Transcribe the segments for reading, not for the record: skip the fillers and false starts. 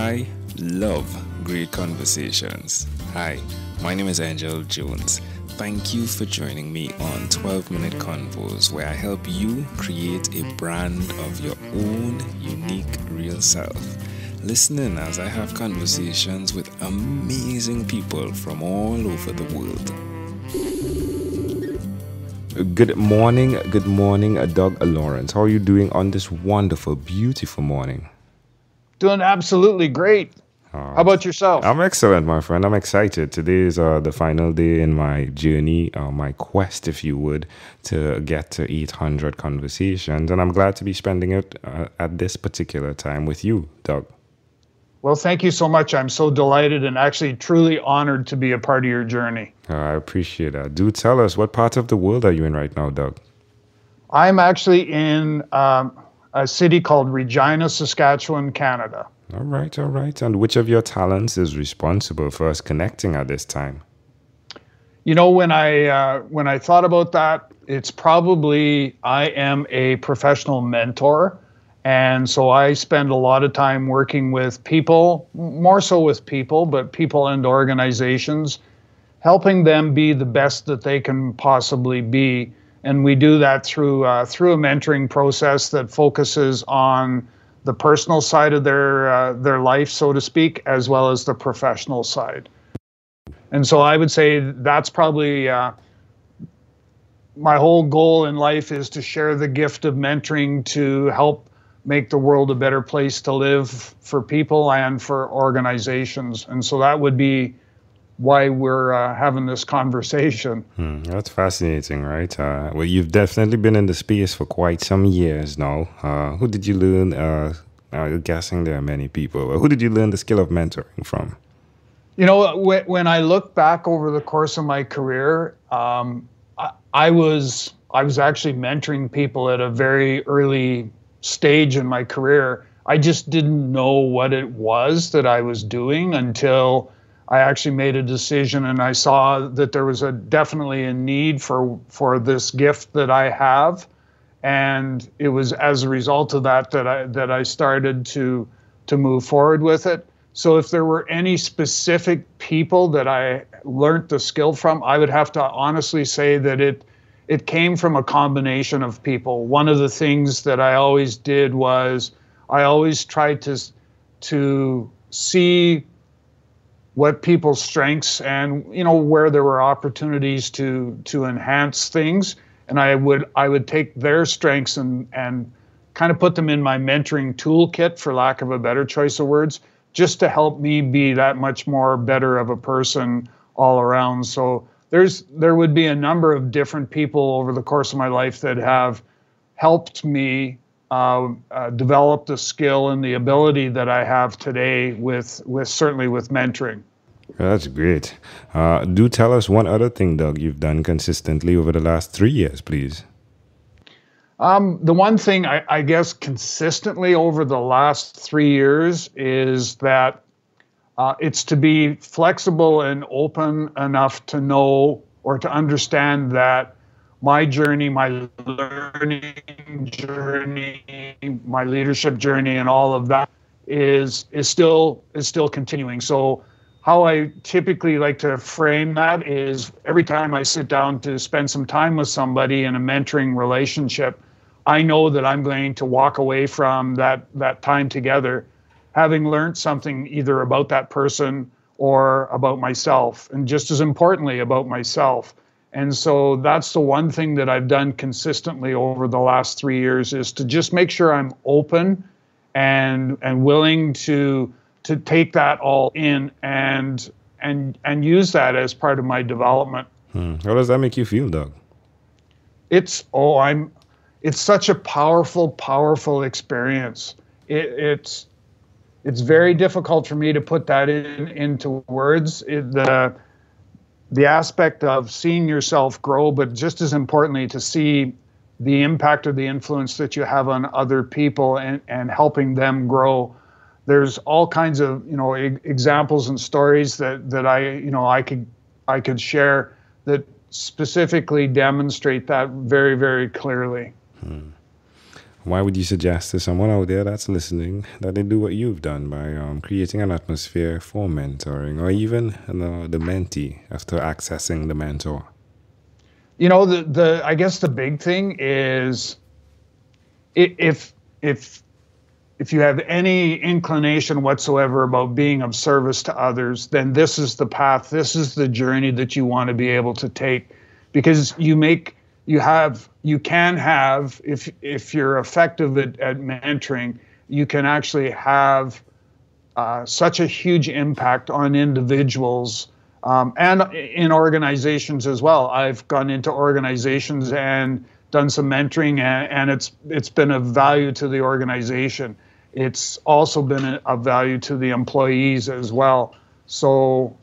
I love great conversations. Hi, my name is Angel Jones. Thank you for joining me on 12-Minute Convos, where I help you create a brand of your own unique real self. Listen in as I have conversations with amazing people from all over the world. Good morning, Doug Lawrence. How are you doing on this wonderful, beautiful morning? Doing absolutely great. How about yourself? I'm excellent, my friend. I'm excited. Today is the final day in my journey, my quest, if you would, to get to 800 conversations. And I'm glad to be spending it at this particular time with you, Doug. Well, thank you so much. I'm so delighted and actually truly honored to be a part of your journey. I appreciate that. Do tell us, what part of the world are you in right now, Doug? I'm actually in a city called Regina, Saskatchewan, Canada. All right. And which of your talents is responsible for us connecting at this time? You know, when I thought about that, it's probably I am a professional mentor. And so I spend a lot of time working with people, more so with people, but people and organizations, helping them be the best that they can possibly be. And we do that through a mentoring process that focuses on the personal side of their life, so to speak, as well as the professional side. And so I would say that's probably my whole goal in life is to share the gift of mentoring to help make the world a better place to live for people and for organizations. And so that would be why we're having this conversation. That's fascinating, right? Well, you've definitely been in the space for quite some years now. Who did you learn? I'm guessing there are many people. Who did you learn the skill of mentoring from? You know, when I look back over the course of my career, I was actually mentoring people at a very early stage in my career. I just didn't know what it was that I was doing until I actually made a decision and I saw that there was definitely a need for this gift that I have. And it was as a result of that I started to move forward with it. So if there were any specific people that I learned the skill from, I would have to honestly say that it came from a combination of people. One of the things that I always did was I always tried to see what people's strengths and, you know, where there were opportunities to enhance things. And I would take their strengths and kind of put them in my mentoring toolkit, for lack of a better choice of words, just to help me be that much more better of a person all around. So there would be a number of different people over the course of my life that have helped me develop the skill and the ability that I have today with certainly with mentoring. That's great. Do tell us one other thing, Doug, you've done consistently over the last 3 years, please. The one thing I guess consistently over the last 3 years is that it's to be flexible and open enough to know or to understand that my journey, my learning journey, my leadership journey, and all of that is still continuing. So how I typically like to frame that is every time I sit down to spend some time with somebody in a mentoring relationship, I know that I'm going to walk away from that time together having learned something either about that person or about myself, and just as importantly, about myself. And so that's the one thing that I've done consistently over the last 3 years is to just make sure I'm open and willing to take that all in and use that as part of my development. How does that make you feel, Doug? It's such a powerful experience. It's very difficult for me to put that into words. The aspect of seeing yourself grow, but just as importantly, to see the impact or the influence that you have on other people and helping them grow. There's all kinds of examples and stories that I could share that specifically demonstrate that very, very clearly. Why would you suggest to someone out there that's listening that they do what you've done by creating an atmosphere for mentoring, or even the mentee after accessing the mentor? You know, I guess the big thing is if you have any inclination whatsoever about being of service to others, then this is the path, this is the journey that you want to be able to take, because you can have, if you're effective at mentoring, you can actually have such a huge impact on individuals and in organizations as well. I've gone into organizations and done some mentoring, and it's been of value to the organization. It's also been of value to the employees as well. So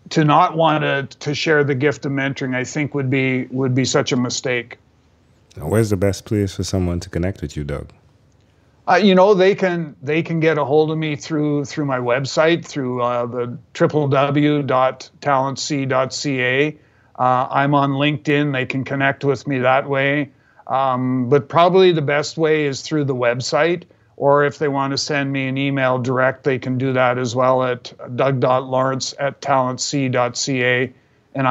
to not want to share the gift of mentoring, I think would be such a mistake. Where's the best place for someone to connect with you, Doug? You know, they can get a hold of me through my website, through the www.talentc.ca. I'm on LinkedIn. They can connect with me that way. But probably the best way is through the website, or if they want to send me an email direct, they can do that as well at doug.lawrence@talentc.ca. And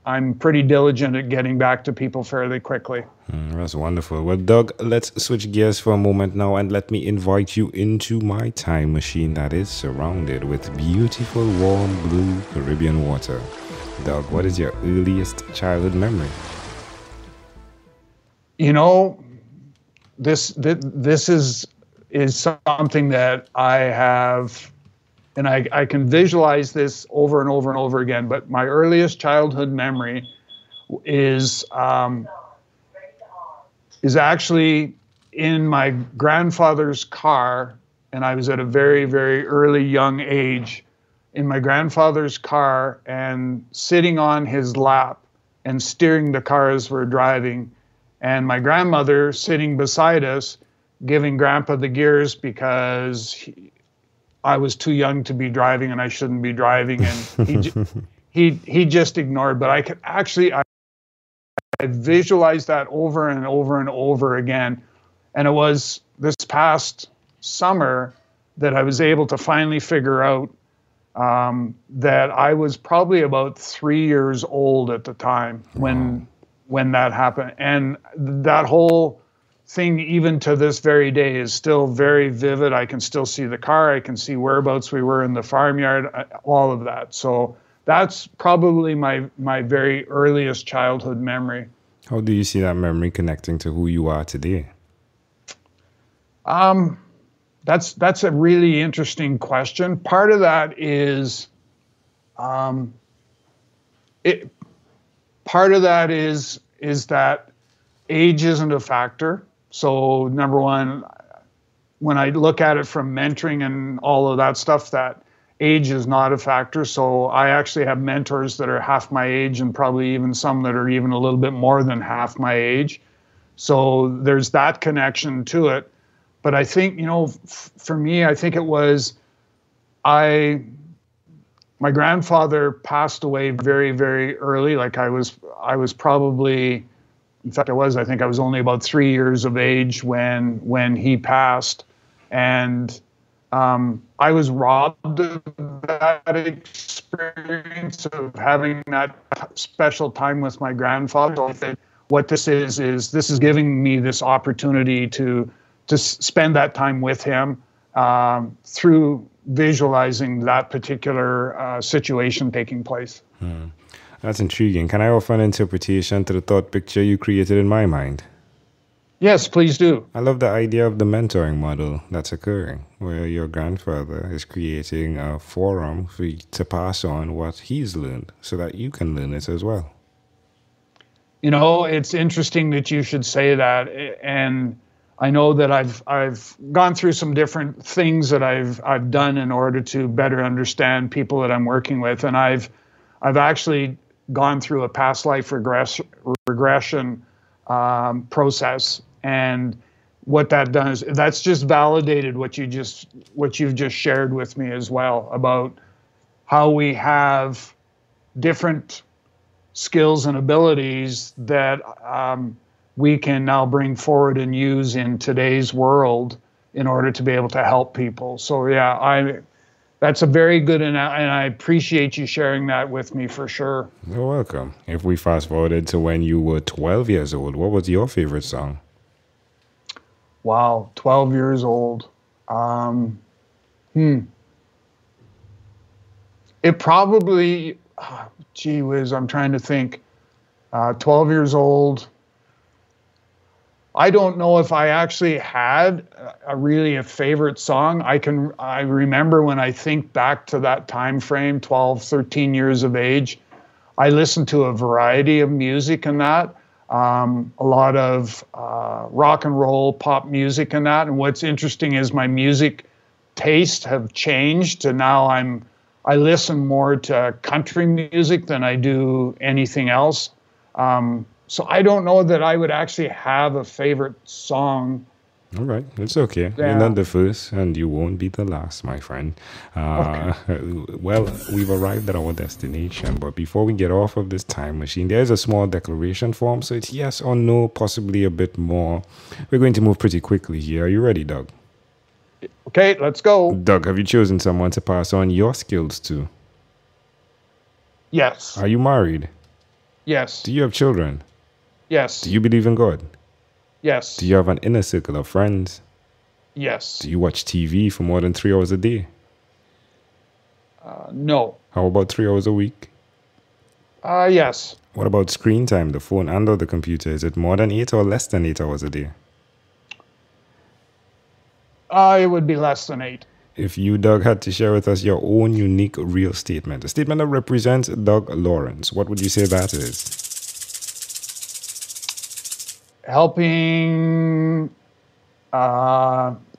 I'm pretty diligent at getting back to people fairly quickly. That's wonderful. Well, Doug, let's switch gears for a moment now, and let me invite you into my time machine that is surrounded with beautiful, warm, blue Caribbean water. Doug, what is your earliest childhood memory? You know, this is something that I have, and I can visualize this over and over and over again, but my earliest childhood memory is actually in my grandfather's car, and I was at a very, very early young age in my grandfather's car and sitting on his lap and steering the car as we're driving, and my grandmother sitting beside us giving Grandpa the gears because I was too young to be driving and I shouldn't be driving, and he just ignored. But I could actually I visualized that over and over and over again, and it was this past summer that I was able to finally figure out that I was probably about 3 years old at the time when that happened, and that whole thing, even to this very day, is still very vivid. I can still see the car. I can see whereabouts we were in the farmyard, all of that. So that's probably my very earliest childhood memory. How do you see that memory connecting to who you are today? That's a really interesting question. Part of that is, that age isn't a factor. So number one, when I look at it from mentoring and all of that stuff, that age is not a factor. So I actually have mentors that are half my age, and probably even some that are even a little bit more than half my age. So there's that connection to it. But I think, for me, I think it was, my grandfather passed away very, very early. Like I was probably, in fact, I think I was only about 3 years of age when he passed. And I was robbed of that experience of having that special time with my grandfather. So what this is this is giving me this opportunity to spend that time with him through visualizing that particular situation taking place. That's intriguing. Can I offer an interpretation to the thought picture you created in my mind? Yes, please do. I love the idea of the mentoring model that's occurring, where your grandfather is creating a forum for you to pass on what he's learned so that you can learn it as well. It's interesting that you should say that. And I know that I've gone through some different things that I've done in order to better understand people that I'm working with. And I've actually gone through a past life regression process, and what that does, that's just validated what you've just shared with me as well, about how we have different skills and abilities that we can now bring forward and use in today's world in order to be able to help people. So yeah, that's a very good, and I appreciate you sharing that with me for sure. You're welcome. If we fast forwarded to when you were 12 years old, what was your favorite song? Wow, 12 years old. It probably, gee whiz, I'm trying to think. 12 years old. I don't know if I actually had a favorite song. I remember when I think back to that time frame, 12, 13 years of age, I listened to a variety of music and that, a lot of rock and roll, pop music and that. And what's interesting is my music tastes have changed, and now I listen more to country music than I do anything else. So I don't know that I would actually have a favorite song. All right, it's okay. Yeah. You're not the first, and you won't be the last, my friend. Okay. Well, we've arrived at our destination, but before we get off of this time machine, there's a small declaration form, so it's yes or no, possibly a bit more. We're going to move pretty quickly here. Are you ready, Doug? Okay, let's go. Doug, have you chosen someone to pass on your skills to? Yes. Are you married? Yes. Do you have children? Yes. Do you believe in God? Yes. Do you have an inner circle of friends? Yes. Do you watch TV for more than 3 hours a day? No. How about 3 hours a week? Yes. What about screen time, the phone and or the computer? Is it more than 8 or less than 8 hours a day? It would be less than 8. If you, Doug, had to share with us your own unique real statement, a statement that represents Doug Lawrence, what would you say that is? Helping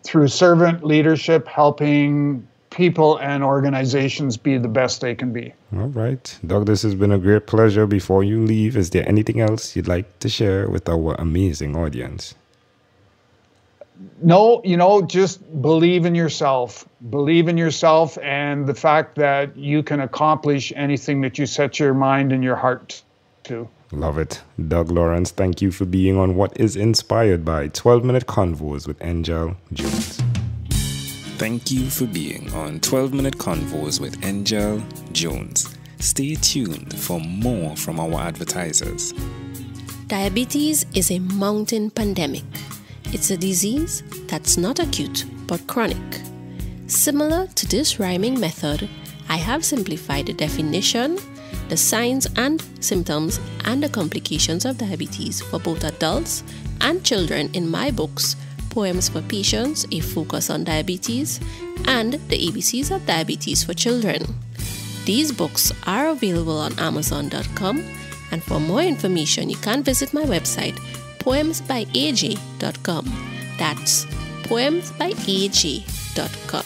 through servant leadership, helping people and organizations be the best they can be. All right. Doug, this has been a great pleasure. Before you leave, is there anything else you'd like to share with our amazing audience? No, just believe in yourself. Believe in yourself and the fact that you can accomplish anything that you set your mind and your heart to. Love it. Doug Lawrence, thank you for being on what is inspired by 12-Minute Convos with Angel Jones. Thank you for being on 12-Minute Convos with Angel Jones. Stay tuned for more from our advertisers. Diabetes is a mountain pandemic. It's a disease that's not acute but chronic. Similar to this rhyming method, I have simplified the definition, the signs and symptoms, and the complications of diabetes for both adults and children in my books, Poems for Patients, A Focus on Diabetes, and The ABCs of Diabetes for Children. These books are available on Amazon.com, and for more information, you can visit my website, poemsbyaj.com. That's poemsbyaj.com.